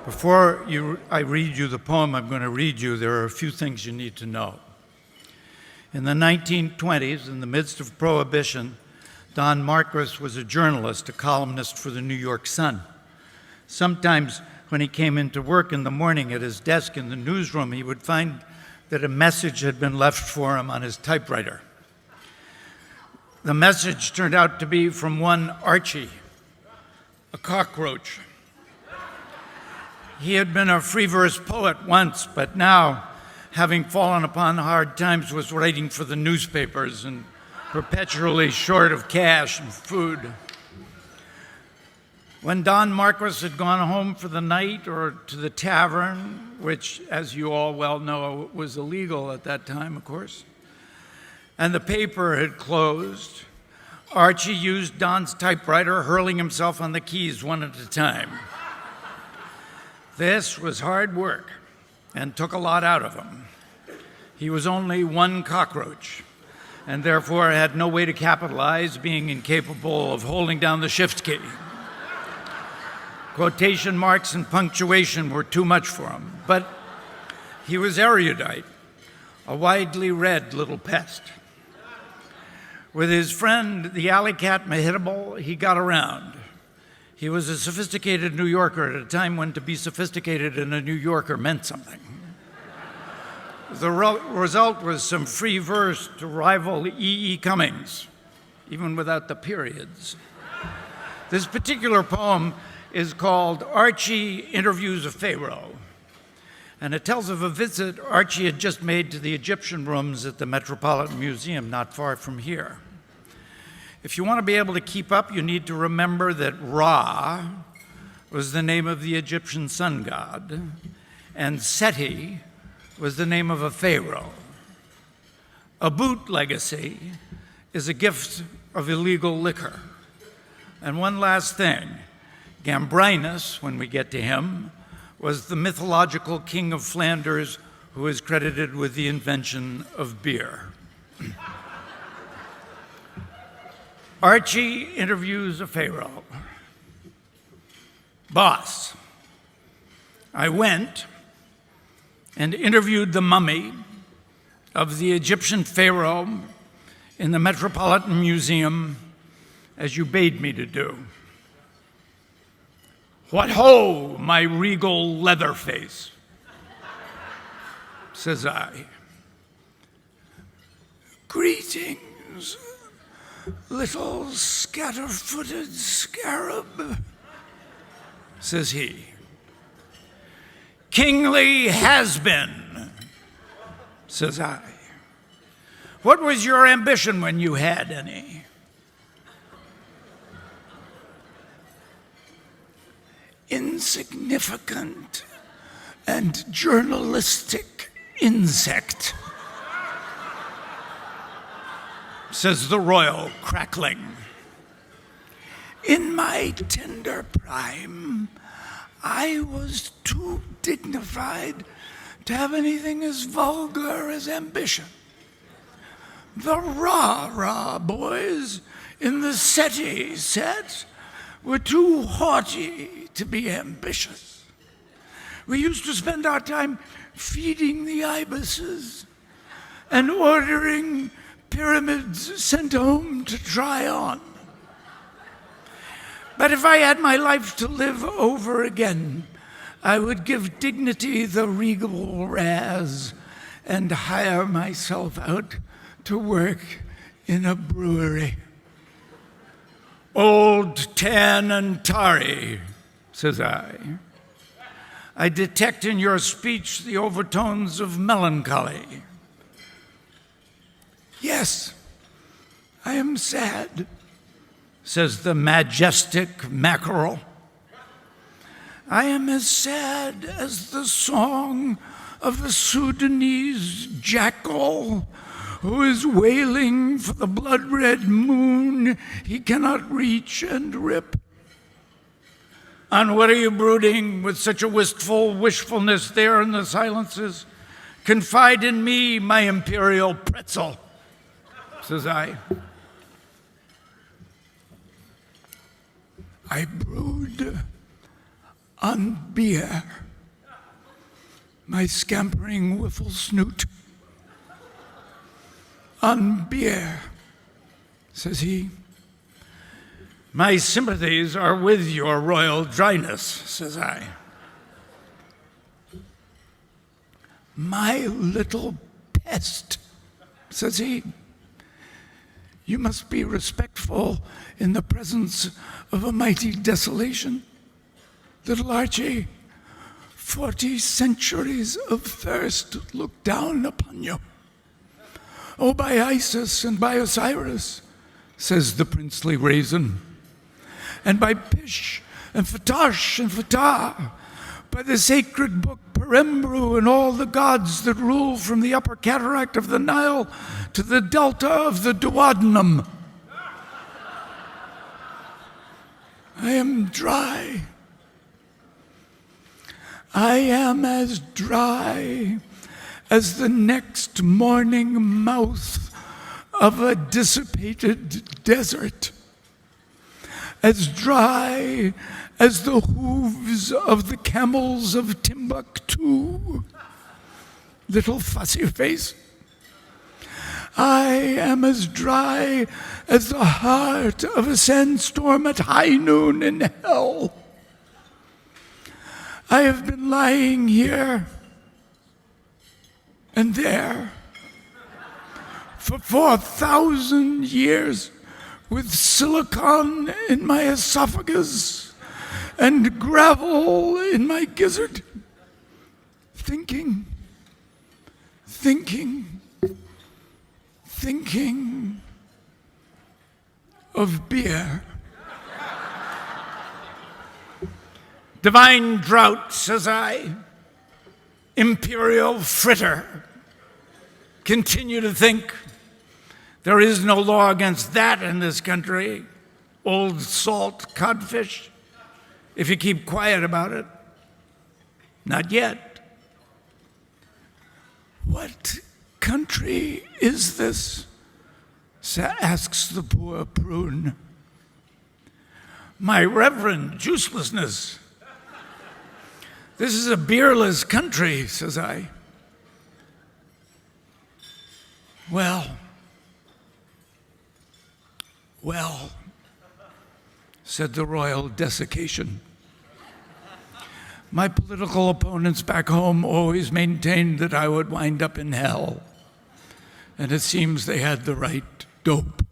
I read you the poem I'm going to read you, there are a few things you need to know. In the 1920s, in the midst of Prohibition, Don Marquis was a journalist, a columnist for the New York Sun. Sometimes when he came into work in the morning at his desk in the newsroom, he would find that a message had been left for him on his typewriter. The message turned out to be from one Archy, a cockroach. He had been a free verse poet once, but now, having fallen upon hard times, was writing for the newspapers and perpetually short of cash and food. When Don Marquis had gone home for the night or to the tavern, which, as you all well know, was illegal at that time, of course, and the paper had closed, Archie used Don's typewriter, hurling himself on the keys one at a time. This was hard work and took a lot out of him. He was only one cockroach and therefore had no way to capitalize, being incapable of holding down the shift key. Quotation marks and punctuation were too much for him, but he was erudite, a widely read little pest. With his friend, the alley cat Mehitabel, he got around. He was a sophisticated New Yorker at a time when to be sophisticated in a New Yorker meant something. The result was some free verse to rival E.E. Cummings, even without the periods. This particular poem is called Archie Interviews a Pharaoh, and it tells of a visit Archie had just made to the Egyptian rooms at the Metropolitan Museum not far from here. If you want to be able to keep up, you need to remember that Ra was the name of the Egyptian sun god, and Seti was the name of a pharaoh. A boot legacy is a gift of illegal liquor. And one last thing, Gambrinus, when we get to him, was the mythological king of Flanders who is credited with the invention of beer. Archie interviews a pharaoh. Boss, I went and interviewed the mummy of the Egyptian pharaoh in the Metropolitan Museum as you bade me to do. What ho, my regal leather face, says I. Greetings, little scatter-footed scarab, says he. Kingly has been, says I. What was your ambition when you had any? Insignificant and journalistic insect, says the royal, crackling. In my tender prime, I was too dignified to have anything as vulgar as ambition. The rah-rah boys in the Seti set were too haughty to be ambitious. We used to spend our time feeding the ibises and ordering pyramids sent home to try on. But if I had my life to live over again, I would give dignity the regal razz and hire myself out to work in a brewery. Old Tan and Tari, says I. I detect in your speech the overtones of melancholy. Yes, I am sad, says the majestic mackerel. I am as sad as the song of the Sudanese jackal who is wailing for the blood-red moon he cannot reach and rip. On what are you brooding with such a wistful wishfulness there in the silences? Confide in me, my imperial pretzel, says I. I brood on beer, my scampering whiffle snoot. On beer, says he. My sympathies are with your royal dryness, says I. My little pest, says he. You must be respectful in the presence of a mighty desolation. Little Archie, 40 centuries of thirst look down upon you. Oh, by Isis and by Osiris, says the princely raisin, and by Pish and Fatash and Fatah, by the sacred book Perembru and all the gods that rule from the upper cataract of the Nile to the delta of the duodenum. I am dry. I am as dry as the next morning mouth of a dissipated desert, as dry as the hooves of the camels of Timbuktu. Little fussy face. I am as dry as the heart of a sandstorm at high noon in hell. I have been lying here and there for 4,000 years with silicon in my esophagus and gravel in my gizzard, thinking of beer. Divine drought, says I, imperial fritter. Continue to think. There is no law against that in this country. Old salt codfish. If you keep quiet about it. Not yet. What country is this? Asks the poor prune. My reverend juicelessness. This is a beerless country, says I. Well, said the royal desiccation. My political opponents back home always maintained that I would wind up in hell, and it seems they had the right dope.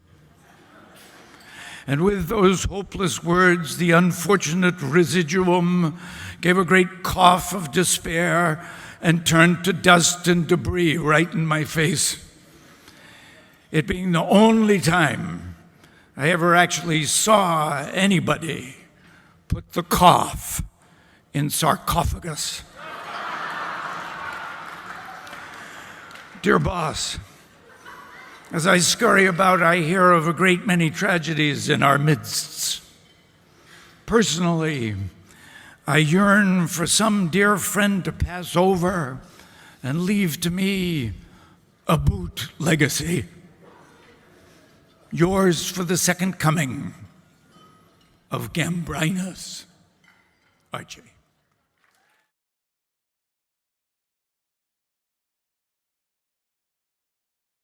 And with those hopeless words, the unfortunate residuum gave a great cough of despair and turned to dust and debris right in my face. It being the only time I ever actually saw anybody put the cough in sarcophagus. Dear boss, as I scurry about, I hear of a great many tragedies in our midst. Personally, I yearn for some dear friend to pass over and leave to me a boot legacy. Yours for the second coming of Gambrinus, Archie.